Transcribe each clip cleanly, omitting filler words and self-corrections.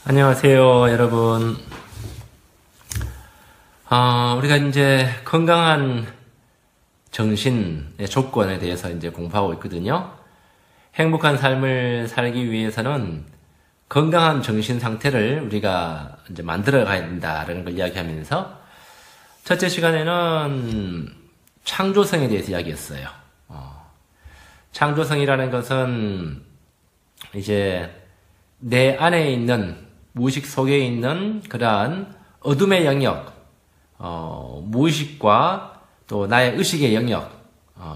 안녕하세요, 여러분. 우리가 이제 건강한 정신의 조건에 대해서 이제 공부하고 있거든요. 행복한 삶을 살기 위해서는 건강한 정신 상태를 우리가 이제 만들어 가야 된다라는 걸 이야기하면서 첫째 시간에는 창조성에 대해서 이야기했어요. 창조성이라는 것은 이제 내 안에 있는 무의식 속에 있는 그러한 어둠의 영역, 무의식과 또 나의 의식의 영역,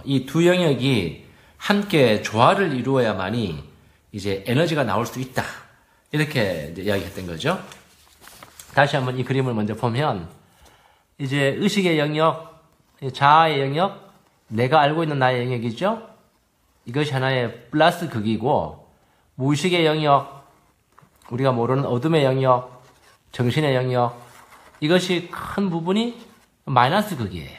이 두 영역이 함께 조화를 이루어야만이 이제 에너지가 나올 수 있다. 이렇게 이제 이야기했던 거죠. 다시 한번 이 그림을 먼저 보면, 이제 의식의 영역, 자아의 영역, 내가 알고 있는 나의 영역이죠. 이것이 하나의 플러스 극이고, 무의식의 영역, 우리가 모르는 어둠의 영역, 정신의 영역, 이것이 큰 부분이 마이너스 극이에요.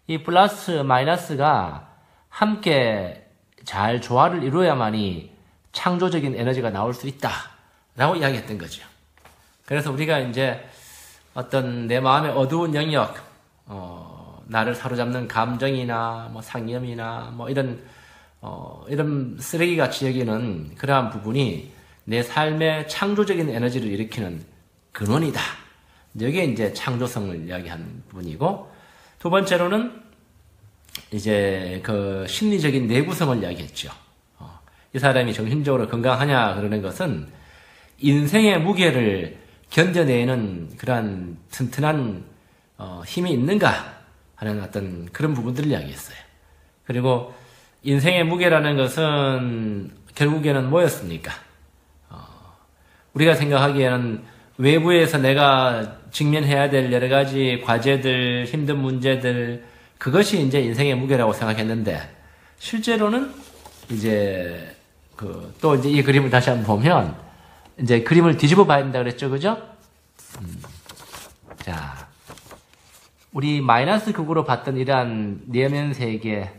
이 플러스 마이너스가 함께 잘 조화를 이루어야만이 창조적인 에너지가 나올 수 있다라고 이야기했던 거죠. 그래서 우리가 이제 어떤 내 마음의 어두운 영역, 나를 사로잡는 감정이나 뭐 상념이나 뭐 이런 쓰레기같이 여기는 그러한 부분이 내 삶의 창조적인 에너지를 일으키는 근원이다. 여기에 이제 창조성을 이야기하는 부분이고, 두 번째로는 이제 그 심리적인 내구성을 이야기했죠. 이 사람이 정신적으로 건강하냐 그러는 것은 인생의 무게를 견뎌내는 그러한 튼튼한 힘이 있는가 하는 어떤 그런 부분들을 이야기했어요. 그리고 인생의 무게라는 것은 결국에는 뭐였습니까? 우리가 생각하기에는 외부에서 내가 직면해야 될 여러 가지 과제들, 힘든 문제들, 그것이 이제 인생의 무게라고 생각했는데, 실제로는 이제 또 이제 이 그림을 다시 한번 보면, 이제 그림을 뒤집어 봐야 된다 그랬죠, 그죠? 자, 우리 마이너스 극으로 봤던 이러한 내면 세계,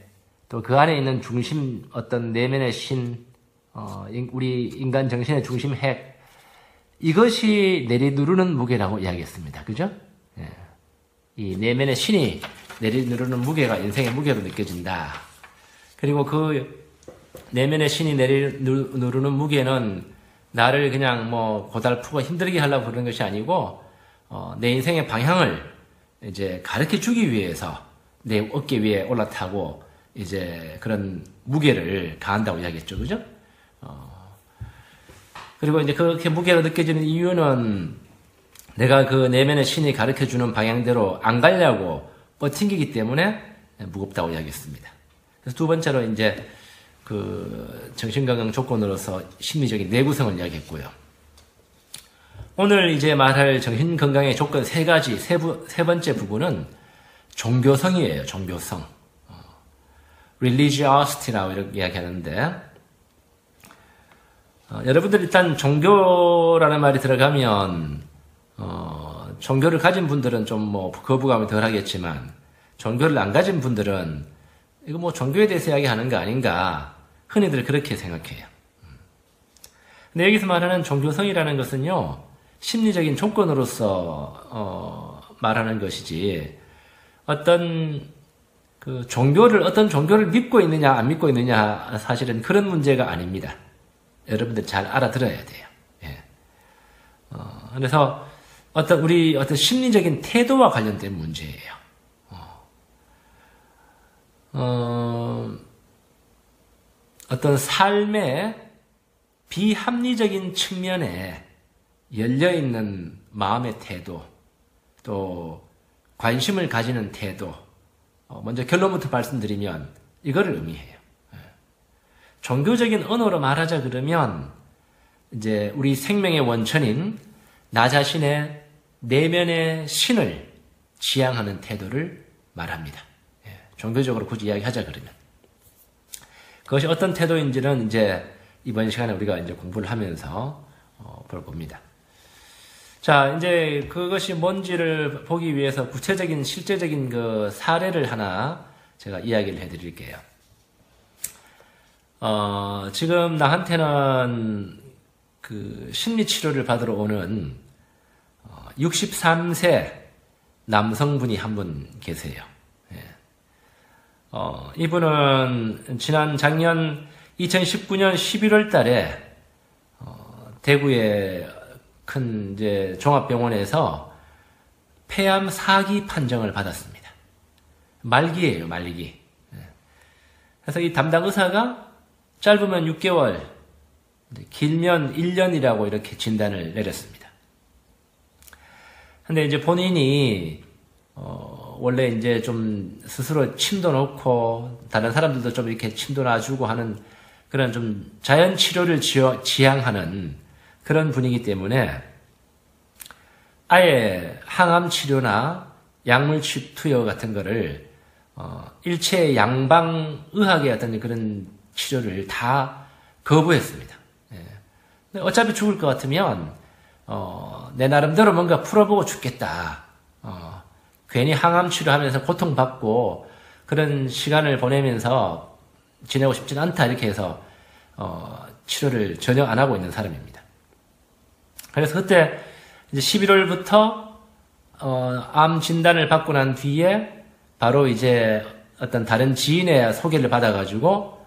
또 그 안에 있는 중심, 어떤 내면의 신, 우리 인간 정신의 중심 핵, 이것이 내리누르는 무게라고 이야기했습니다. 그죠? 예. 이 내면의 신이 내리누르는 무게가 인생의 무게로 느껴진다. 그리고 그 내면의 신이 내리누르는 무게는 나를 그냥 뭐 고달프고 힘들게 하려고 그러는 것이 아니고, 내 인생의 방향을 이제 가르쳐 주기 위해서 내 어깨 위에 올라타고 이제 그런 무게를 가한다고 이야기했죠. 그죠? 그리고 이제 그렇게 무게로 느껴지는 이유는 내가 그 내면의 신이 가르쳐주는 방향대로 안 가려고 버팅기기 때문에 무겁다고 이야기했습니다. 그래서 두 번째로 이제 그 정신건강 조건으로서 심리적인 내구성을 이야기했고요. 오늘 이제 말할 정신건강의 조건 세 가지, 세 번째 부분은 종교성이에요. 종교성. religiosity라고 이렇게 이야기하는데, 여러분들 일단 종교라는 말이 들어가면 종교를 가진 분들은 좀 뭐 거부감이 덜 하겠지만, 종교를 안 가진 분들은 이거 뭐 종교에 대해서 이야기하는 거 아닌가, 흔히들 그렇게 생각해요. 근데 여기서 말하는 종교성이라는 것은요, 심리적인 조건으로서 말하는 것이지, 어떤 종교를 믿고 있느냐 안 믿고 있느냐, 사실은 그런 문제가 아닙니다. 여러분들 잘 알아들어야 돼요. 예. 그래서 어떤 심리적인 태도와 관련된 문제예요. 어떤 삶의 비합리적인 측면에 열려있는 마음의 태도, 또 관심을 가지는 태도, 먼저 결론부터 말씀드리면 이거를 의미해요. 종교적인 언어로 말하자 그러면 이제 우리 생명의 원천인 나 자신의 내면의 신을 지향하는 태도를 말합니다. 종교적으로 굳이 이야기하자 그러면 그것이 어떤 태도인지는 이제 이번 시간에 우리가 이제 공부를 하면서 볼 겁니다. 자, 이제 그것이 뭔지를 보기 위해서 구체적인 실제적인 그 사례를 하나 제가 이야기를 해드릴게요. 지금 나한테는 그 심리치료를 받으러 오는 63세 남성분이 한 분 계세요. 이분은 작년 2019년 11월 달에 대구의 큰 이제 종합병원에서 폐암 4기 판정을 받았습니다. 말기예요, 말기. 그래서 이 담당 의사가 짧으면 6개월, 길면 1년이라고 이렇게 진단을 내렸습니다. 근데 이제 본인이 원래 이제 좀 스스로 침도 놓고 다른 사람들도 좀 이렇게 침도 놔주고 하는 그런 좀 자연 치료를 지향하는 그런 분이기 때문에 아예 항암 치료나 약물 투여 같은 거를 일체 양방의학의 어떤 그런 치료를 다 거부했습니다. 예. 어차피 죽을 것 같으면 내 나름대로 뭔가 풀어보고 죽겠다. 괜히 항암 치료하면서 고통받고 그런 시간을 보내면서 지내고 싶지는 않다 이렇게 해서 치료를 전혀 안 하고 있는 사람입니다. 그래서 그때 이제 11월부터 암 진단을 받고 난 뒤에 바로 이제 어떤 다른 지인의 소개를 받아가지고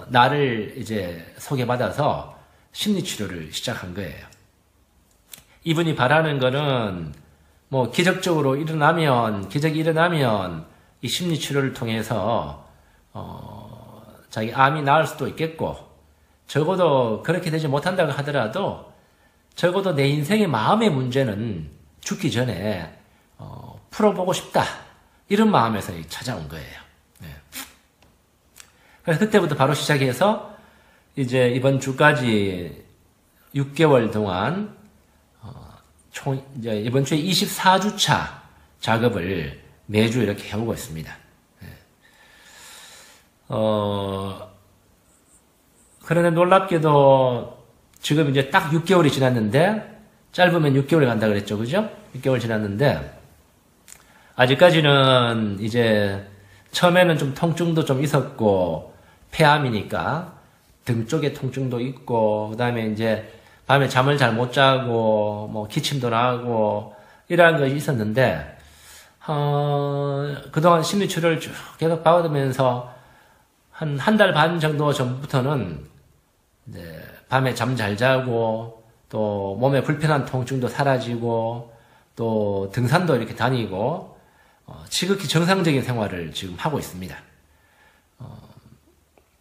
나를 이제 소개받아서 심리치료를 시작한 거예요. 이분이 바라는 거는 뭐 기적이 일어나면 이 심리치료를 통해서 자기 암이 나을 수도 있겠고, 적어도 그렇게 되지 못한다고 하더라도 적어도 내 인생의 마음의 문제는 죽기 전에 풀어보고 싶다, 이런 마음에서 찾아온 거예요. 네. 그래서 그때부터 바로 시작해서 이제 이번 주까지 6개월 동안 이제 이번 주에 24주차 작업을 매주 이렇게 해오고 있습니다. 그런데 놀랍게도 지금 이제 딱 6개월이 지났는데, 짧으면 6개월이 간다 그랬죠, 그죠? 6개월 지났는데 아직까지는 이제 처음에는 좀 통증도 좀 있었고, 폐암이니까 등 쪽에 통증도 있고, 그 다음에 이제 밤에 잠을 잘 못 자고, 뭐 기침도 나고 이러한 것이 있었는데, 그동안 심리치료를 쭉 계속 받으면서 한 달 반 정도 전부터는 이제 밤에 잠 잘 자고, 또 몸에 불편한 통증도 사라지고, 또 등산도 이렇게 다니고, 지극히 정상적인 생활을 지금 하고 있습니다.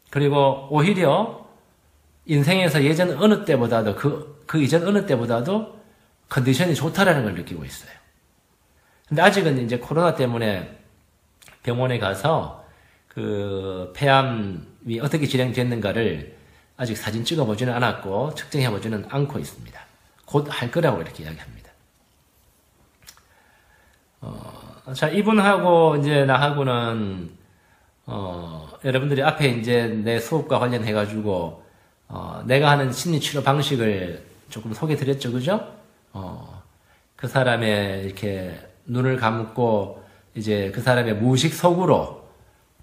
그리고 오히려 인생에서 예전 어느 때보다도 그 이전 어느 때보다도 컨디션이 좋다라는 걸 느끼고 있어요. 근데 아직은 이제 코로나 때문에 병원에 가서 그 폐암이 어떻게 진행됐는가를 아직 사진 찍어보지는 않았고 측정해보지는 않고 있습니다. 곧 할 거라고 이렇게 이야기합니다. 자, 이분하고 이제 나하고는 여러분들이 앞에 이제 내 수업과 관련해가지고 내가 하는 심리치료 방식을 조금 소개드렸죠, 그죠? 그 사람의 이렇게 눈을 감고 이제 그 사람의 무의식 속으로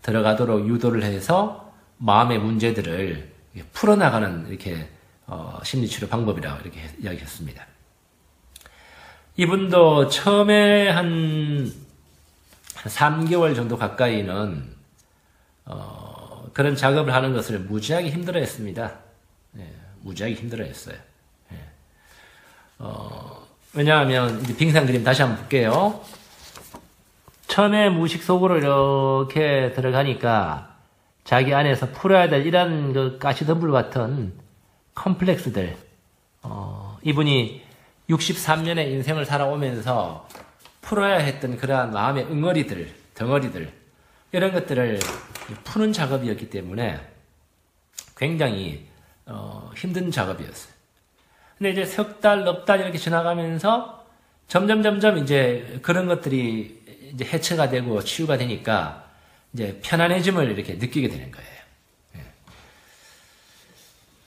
들어가도록 유도를 해서 마음의 문제들을 풀어나가는 이렇게 심리치료 방법이라고 이렇게 이야기했습니다. 이분도 처음에 한 3개월 정도 가까이는 그런 작업을 하는 것을 무지하게 힘들어했습니다. 예, 무지하게 힘들어했어요. 예. 왜냐하면 이제 빙상 그림 다시 한번 볼게요. 처음에 무의식 속으로 이렇게 들어가니까 자기 안에서 풀어야 될 이런 그 가시덤불 같은 컴플렉스들, 이분이 63년의 인생을 살아오면서 풀어야 했던 그러한 마음의 덩어리들, 이런 것들을 푸는 작업이었기 때문에 굉장히 힘든 작업이었어요. 근데 이제 석 달, 넉 달 이렇게 지나가면서 점점 이제 그런 것들이 이제 해체가 되고 치유가 되니까 이제 편안해짐을 이렇게 느끼게 되는 거예요.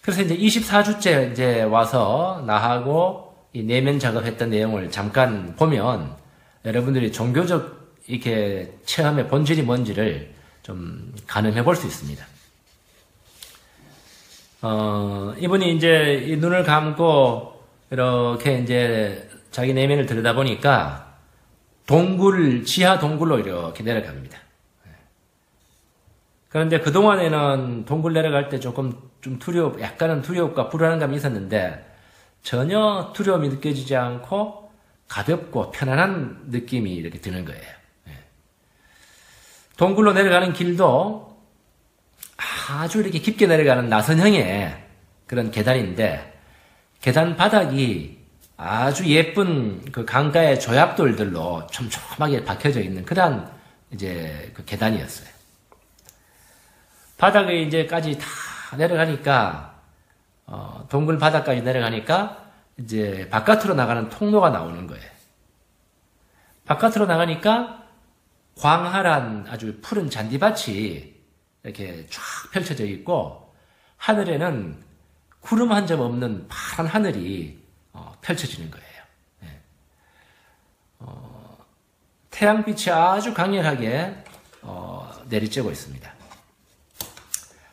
그래서 이제 24주째 이제 와서 나하고 이 내면 작업했던 내용을 잠깐 보면 여러분들이 종교적 이렇게 체험의 본질이 뭔지를 좀 가늠해 볼 수 있습니다. 이분이 이제 이 눈을 감고 이렇게 이제 자기 내면을 들여다보니까 지하 동굴로 이렇게 내려갑니다. 그런데 그동안에는 동굴 내려갈 때 약간은 두려움과 불안감이 있었는데 전혀 두려움이 느껴지지 않고 가볍고 편안한 느낌이 이렇게 드는 거예요. 동굴로 내려가는 길도 아주 이렇게 깊게 내려가는 나선형의 그런 계단인데 계단 바닥이 아주 예쁜 그 강가의 조약돌들로 촘촘하게 박혀져 있는 그런 이제 그 계단이었어요. 바닥에 이제까지 다 내려가니까 동굴 바닥까지 내려가니까 이제 바깥으로 나가는 통로가 나오는 거예요. 바깥으로 나가니까 광활한 아주 푸른 잔디밭이 이렇게 쫙 펼쳐져 있고 하늘에는 구름 한 점 없는 파란 하늘이 펼쳐지는 거예요. 태양빛이 아주 강렬하게 내리쬐고 있습니다.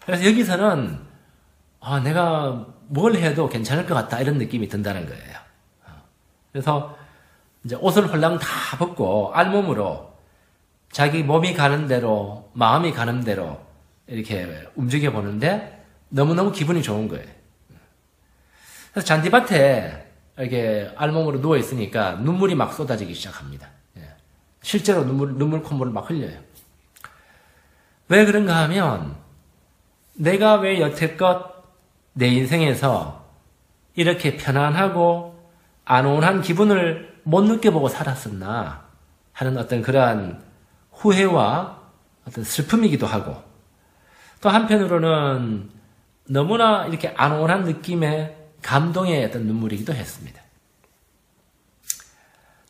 그래서 여기서는 내가 뭘 해도 괜찮을 것 같다 이런 느낌이 든다는 거예요. 그래서 이제 옷을 홀랑 다 벗고 알몸으로 자기 몸이 가는 대로 마음이 가는 대로 이렇게 움직여 보는데 너무너무 기분이 좋은 거예요. 그래서 잔디밭에 이렇게 알몸으로 누워 있으니까 눈물이 막 쏟아지기 시작합니다. 실제로 눈물 콧물을 막 흘려요. 왜 그런가 하면 내가 왜 여태껏 내 인생에서 이렇게 편안하고 안온한 기분을 못 느껴보고 살았었나 하는 어떤 그러한 후회와 어떤 슬픔이기도 하고 또 한편으로는 너무나 이렇게 안온한 느낌의 감동의 어떤 눈물이기도 했습니다.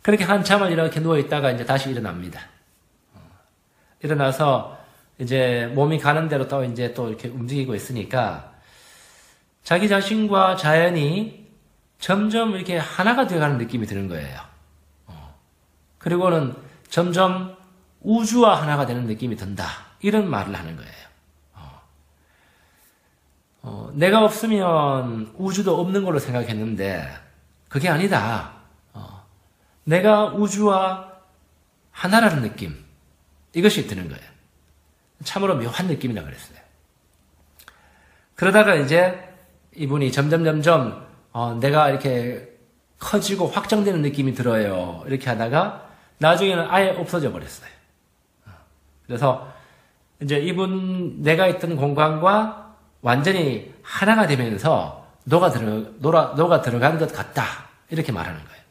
그렇게 한참을 이렇게 누워있다가 이제 다시 일어납니다. 일어나서 이제 몸이 가는 대로 또 이제 또 이렇게 움직이고 있으니까 자기 자신과 자연이 점점 이렇게 하나가 되어가는 느낌이 드는 거예요. 그리고는 점점 우주와 하나가 되는 느낌이 든다. 이런 말을 하는 거예요. 내가 없으면 우주도 없는 걸로 생각했는데 그게 아니다. 내가 우주와 하나라는 느낌. 이것이 드는 거예요. 참으로 묘한 느낌이라 그랬어요. 그러다가 이제 이분이 점점 내가 이렇게 커지고 확장되는 느낌이 들어요. 이렇게 하다가 나중에는 아예 없어져 버렸어요. 그래서 이제 내가 있던 공간과 완전히 하나가 되면서 녹아 들어간 것 같다. 이렇게 말하는 거예요.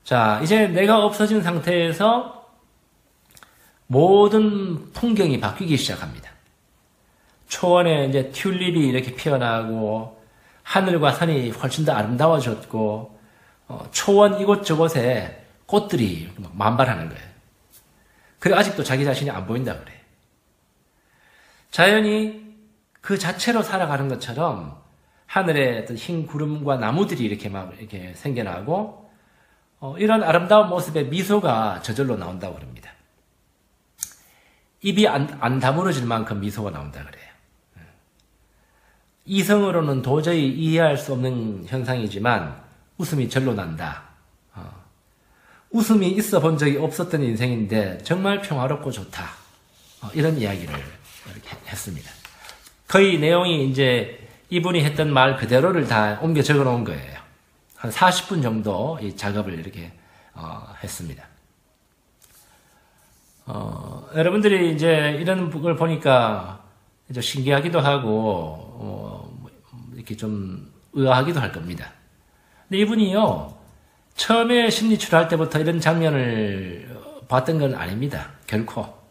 자, 이제 내가 없어진 상태에서 모든 풍경이 바뀌기 시작합니다. 초원에 이제 튤립이 이렇게 피어나고 하늘과 산이 훨씬 더 아름다워졌고 초원 이곳저곳에 꽃들이 만발하는 거예요. 그래 아직도 자기 자신이 안 보인다 그래요. 자연이 그 자체로 살아가는 것처럼 하늘에 어떤 흰 구름과 나무들이 이렇게 막 이렇게 생겨나고 이런 아름다운 모습에 미소가 저절로 나온다고 그럽니다. 입이 안 다물어질 만큼 미소가 나온다 그래요. 이성으로는 도저히 이해할 수 없는 현상이지만 웃음이 절로 난다. 웃음이 있어 본 적이 없었던 인생인데 정말 평화롭고 좋다. 이런 이야기를 이렇게 했습니다. 거의 내용이 이제 이분이 했던 말 그대로를 다 옮겨 적어 놓은 거예요. 한 40분 정도 이 작업을 이렇게 했습니다. 여러분들이 이제 이런 걸 보니까 이제 신기하기도 하고 이렇게 좀 의아하기도 할 겁니다. 근데 이분이요 처음에 심리치료할 때부터 이런 장면을 봤던 건 아닙니다. 결코.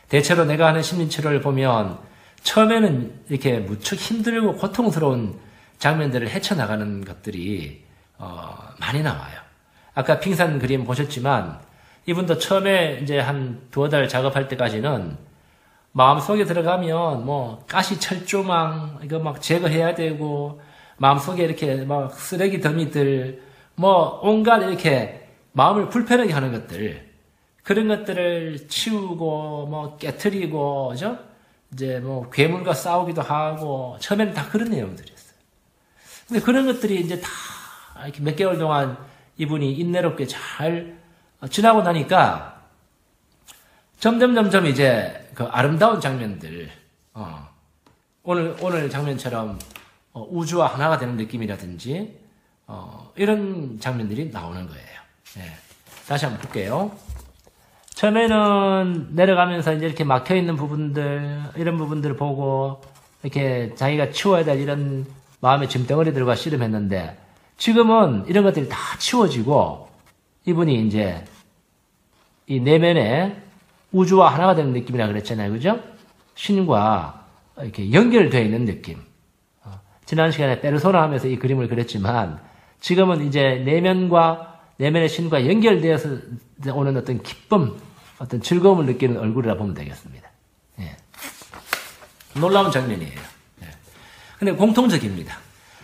대체로 내가 하는 심리치료를 보면 처음에는 이렇게 무척 힘들고 고통스러운 장면들을 헤쳐나가는 것들이 많이 나와요. 아까 빙산 그림 보셨지만 이분도 처음에 이제 한 두어 달 작업할 때까지는 마음속에 들어가면 뭐 가시 철조망 이거 막 제거해야 되고 마음속에 이렇게 막 쓰레기 더미들 뭐 온갖 이렇게 마음을 불편하게 하는 것들 그런 것들을 치우고 뭐 깨트리고 그죠? 이제 뭐 괴물과 싸우기도 하고 처음에는 다 그런 내용들이었어요. 근데 그런 것들이 이제 다 이렇게 몇 개월 동안 이분이 인내롭게 잘 지나고 나니까 점점 이제 그 아름다운 장면들, 오늘 장면처럼 우주와 하나가 되는 느낌이라든지 이런 장면들이 나오는 거예요. 네. 다시 한번 볼게요. 처음에는 내려가면서 이제 이렇게 막혀 있는 부분들, 이런 부분들을 보고 이렇게 자기가 치워야 될 이런 마음의 짐덩어리들과 씨름했는데 지금은 이런 것들이 다 치워지고 이분이 이제 이 내면에 우주와 하나가 되는 느낌이라 그랬잖아요. 그죠? 신과 이렇게 연결되어 있는 느낌. 지난 시간에 페르소나 하면서 이 그림을 그렸지만 지금은 이제 내면의 신과 연결되어서 오는 어떤 기쁨, 어떤 즐거움을 느끼는 얼굴이라 보면 되겠습니다. 예. 놀라운 장면이에요. 예. 근데 공통적입니다.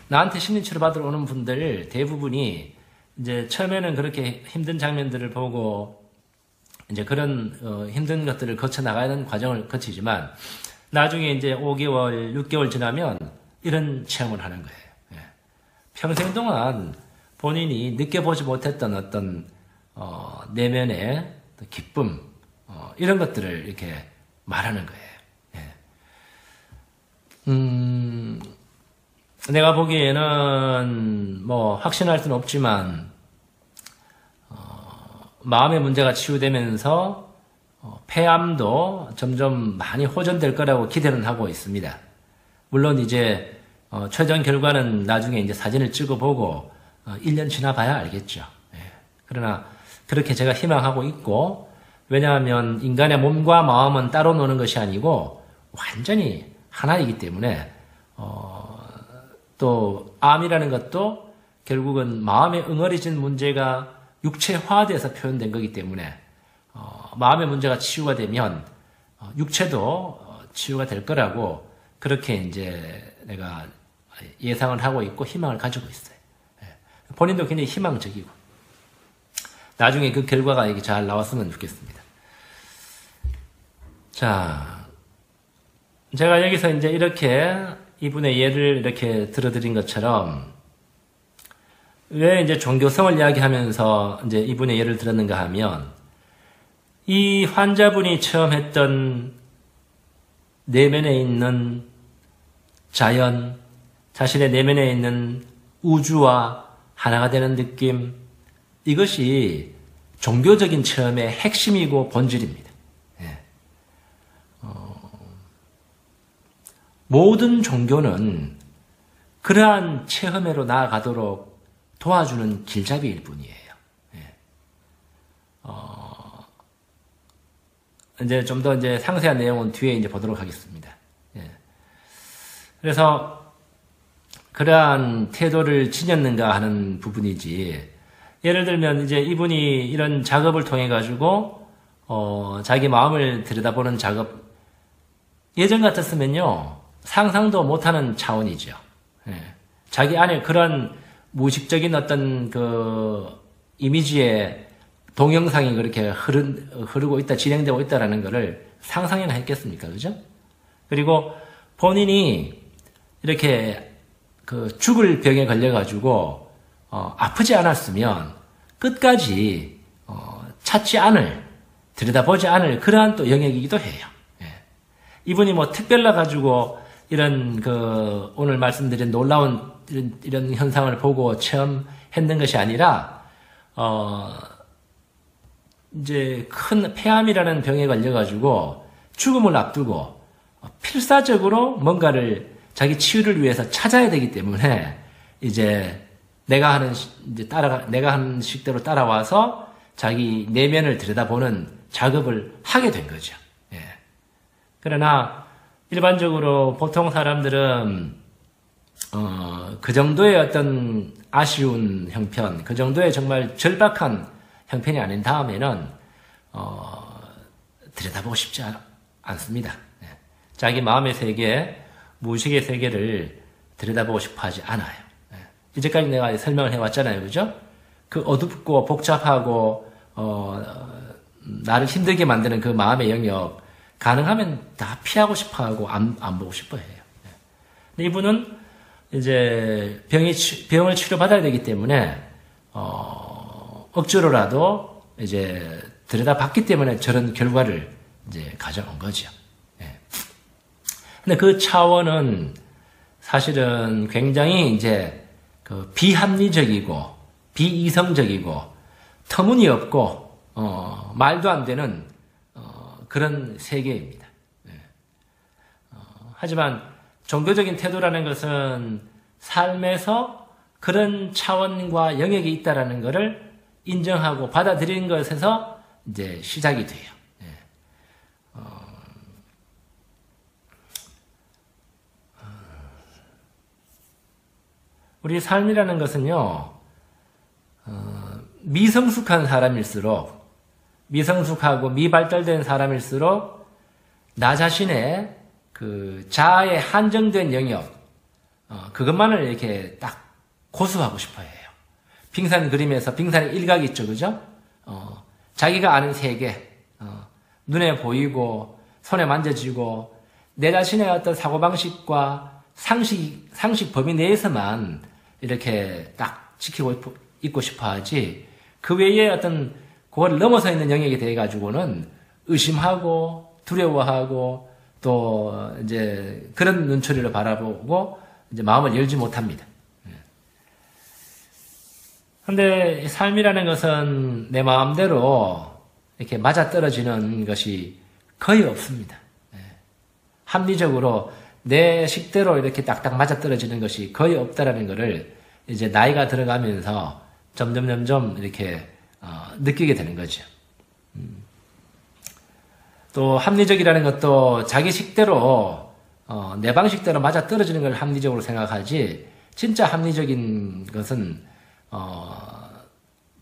나한테 심리치료 받으러 오는 분들 대부분이 이제 처음에는 그렇게 힘든 장면들을 보고 이제 그런 힘든 것들을 거쳐 나가는 과정을 거치지만 나중에 이제 5개월, 6개월 지나면 이런 체험을 하는 거예요. 예. 평생 동안 본인이 느껴보지 못했던 어떤 내면의 기쁨 이런 것들을 이렇게 말하는 거예요. 예. 내가 보기에는 뭐 확신할 수는 없지만 마음의 문제가 치유되면서 폐암도 점점 많이 호전될 거라고 기대는 하고 있습니다. 물론 이제 최종 결과는 나중에 이제 사진을 찍어보고 1년 지나봐야 알겠죠. 예. 그러나 그렇게 제가 희망하고 있고, 왜냐하면 인간의 몸과 마음은 따로 노는 것이 아니고 완전히 하나이기 때문에 또 암이라는 것도 결국은 마음에 응어리진 문제가 육체화돼서 표현된 거기 때문에 마음의 문제가 치유가 되면 육체도 치유가 될 거라고 그렇게 이제 내가 예상을 하고 있고 희망을 가지고 있어요. 본인도 굉장히 희망적이고 나중에 그 결과가 이게 잘 나왔으면 좋겠습니다. 자, 제가 여기서 이제 이렇게 이분의 예를 이렇게 들어드린 것처럼 왜 이제 종교성을 이야기하면서 이제 이분의 예를 들었는가 하면 이 환자분이 처음 했던 내면에 있는 자연, 자신의 내면에 있는 우주와 하나가 되는 느낌, 이것이 종교적인 체험의 핵심이고 본질입니다. 예. 모든 종교는 그러한 체험으로 나아가도록 도와주는 길잡이일 뿐이에요. 예. 이제 좀 더 이제 상세한 내용은 뒤에 이제 보도록 하겠습니다. 예. 그래서 그러한 태도를 지녔는가 하는 부분이지. 예를 들면 이제 이분이 이런 작업을 통해 가지고 자기 마음을 들여다보는 작업, 예전 같았으면요 상상도 못하는 차원이죠. 예. 자기 안에 그런 무의식적인 어떤 그 이미지의 동영상이 그렇게 흐르고 있다, 진행되고 있다라는 것을 상상이나 했겠습니까, 그죠? 그리고 본인이 이렇게 그 죽을 병에 걸려가지고 아프지 않았으면 끝까지 찾지 않을, 들여다보지 않을 그러한 또 영역이기도 해요. 예. 이분이 뭐 특별나 가지고 이런 그 오늘 말씀드린 놀라운 이런 현상을 보고 체험했는 것이 아니라 이제 큰 폐암이라는 병에 걸려가지고 죽음을 앞두고 필사적으로 뭔가를 자기 치유를 위해서 찾아야 되기 때문에 이제 내가 하는 식대로 따라와서 자기 내면을 들여다보는 작업을 하게 된 거죠. 예. 그러나 일반적으로 보통 사람들은 그 정도의 어떤 아쉬운 형편, 그 정도의 정말 절박한 형편이 아닌 다음에는 들여다보고 싶지 않습니다. 예. 자기 마음의 세계, 무의식의 세계를 들여다보고 싶어 하지 않아요. 예. 이제까지 내가 설명을 해왔잖아요. 그죠? 그 어둡고 복잡하고 나를 힘들게 만드는 그 마음의 영역, 가능하면 다 피하고 싶어 하고 안 보고 싶어 해요. 근데 이분은 이제 병을 치료받아야 되기 때문에, 억지로라도 이제 들여다봤기 때문에 저런 결과를 이제 가져온 거죠. 근데 그 차원은 사실은 굉장히 이제 그 비합리적이고 비이성적이고 터무니없고 말도 안 되는 그런 세계입니다. 하지만 종교적인 태도라는 것은 삶에서 그런 차원과 영역이 있다라는 것을 인정하고 받아들이는 것에서 이제 시작이 돼요. 우리 삶이라는 것은요, 미성숙한 사람일수록, 미성숙하고 미발달된 사람일수록 나 자신의 그 자아의 한정된 영역, 그것만을 이렇게 딱 고수하고 싶어 해요. 빙산 그림에서 빙산의 일각이 있죠, 그죠? 자기가 아는 세계, 눈에 보이고, 손에 만져지고, 내 자신의 어떤 사고방식과 상식 범위 내에서만 이렇게 딱 지키고 있고 싶어 하지, 그 외에 어떤 그걸 넘어서 있는 영역에 대해 가지고는 의심하고, 두려워하고, 또 이제 그런 눈초리를 바라보고 이제 마음을 열지 못합니다. 근데 삶이라는 것은 내 마음대로 이렇게 맞아떨어지는 것이 거의 없습니다. 합리적으로 내 식대로 이렇게 딱딱 맞아떨어지는 것이 거의 없다라는 것을 이제 나이가 들어가면서 점점 이렇게 느끼게 되는 거죠. 또 합리적이라는 것도 자기 식대로 내 방식대로 맞아떨어지는 걸 합리적으로 생각하지, 진짜 합리적인 것은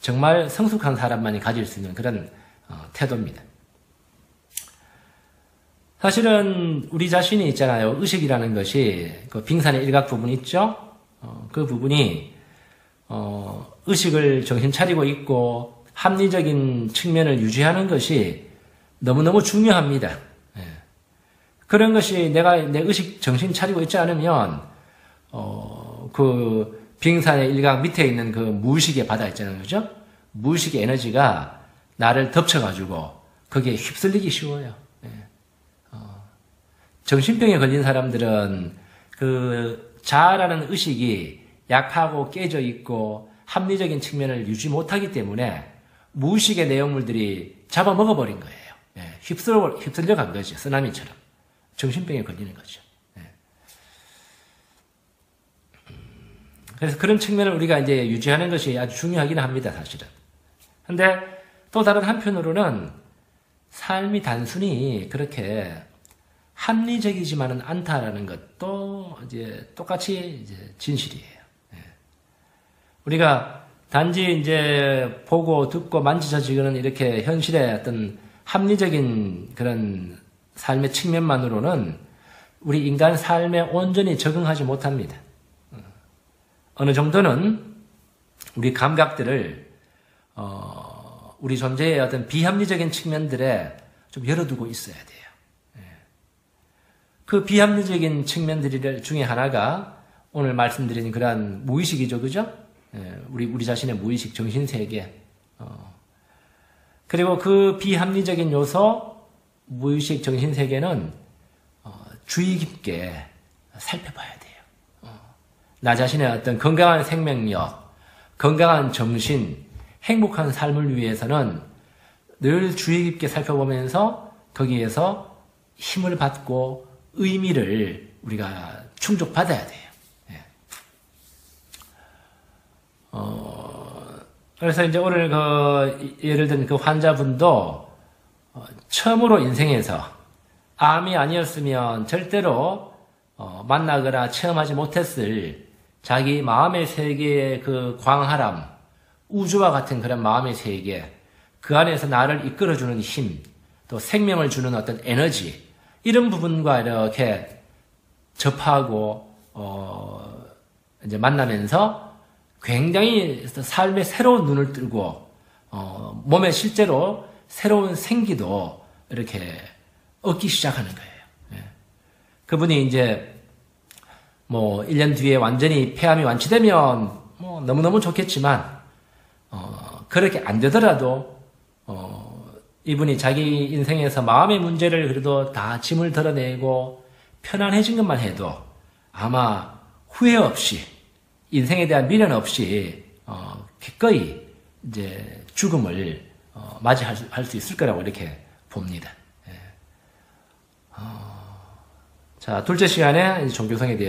정말 성숙한 사람만이 가질 수 있는 그런 태도입니다. 사실은 우리 자신이 있잖아요. 의식이라는 것이 그 빙산의 일각 부분이 있죠. 그 부분이 의식을 정신 차리고 있고 합리적인 측면을 유지하는 것이 너무너무 중요합니다. 그런 것이 내가 내 의식 정신 차리고 있지 않으면 그 빙산의 일각 밑에 있는 그 무의식의 바다 있잖아요. 그죠? 무의식의 에너지가 나를 덮쳐가지고 거기에 휩쓸리기 쉬워요. 정신병에 걸린 사람들은 그 자아라는 의식이 약하고 깨져 있고 합리적인 측면을 유지 못하기 때문에 무의식의 내용물들이 잡아먹어버린 거예요. 휩쓸려 간 거죠. 쓰나미처럼. 정신병에 걸리는 거죠. 그래서 그런 측면을 우리가 이제 유지하는 것이 아주 중요하긴 합니다, 사실은. 근데 또 다른 한편으로는 삶이 단순히 그렇게 합리적이지만은 않다라는 것도 이제 똑같이 이제 진실이에요. 우리가 단지 이제 보고 듣고 만지작지는 이렇게 현실의 어떤 합리적인 그런 삶의 측면만으로는 우리 인간 삶에 온전히 적응하지 못합니다. 어느 정도는 우리 감각들을 우리 존재의 어떤 비합리적인 측면들에 좀 열어두고 있어야 돼요. 그 비합리적인 측면들 중에 하나가 오늘 말씀드린 그러한 무의식이죠, 그죠? 우리 자신의 무의식 정신세계. 그리고 그 비합리적인 요소, 무의식 정신세계는 주의 깊게 살펴봐야 돼요. 나 자신의 어떤 건강한 생명력, 건강한 정신, 행복한 삶을 위해서는 늘 주의 깊게 살펴보면서 거기에서 힘을 받고 의미를 우리가 충족받아야 돼요. 그래서 이제 오늘 예를 든 그 환자분도 처음으로 인생에서 암이 아니었으면 절대로 만나거나 체험하지 못했을 자기 마음의 세계의 그 광활함, 우주와 같은 그런 마음의 세계, 그 안에서 나를 이끌어주는 힘, 또 생명을 주는 어떤 에너지, 이런 부분과 이렇게 접하고 이제 만나면서 굉장히 삶의 새로운 눈을 뜨고 몸에 실제로 새로운 생기도 이렇게 얻기 시작하는 거예요. 예. 그분이 이제 뭐 1년 뒤에 완전히 폐암이 완치되면 뭐 너무너무 좋겠지만 그렇게 안 되더라도 이분이 자기 인생에서 마음의 문제를 그래도 다 짐을 덜어내고 편안해진 것만 해도 아마 후회 없이 인생에 대한 미련 없이 기꺼이 이제 죽음을 맞이할 수 있을 거라고 이렇게 봅니다. 자, 둘째 시간에 종교성에 대해서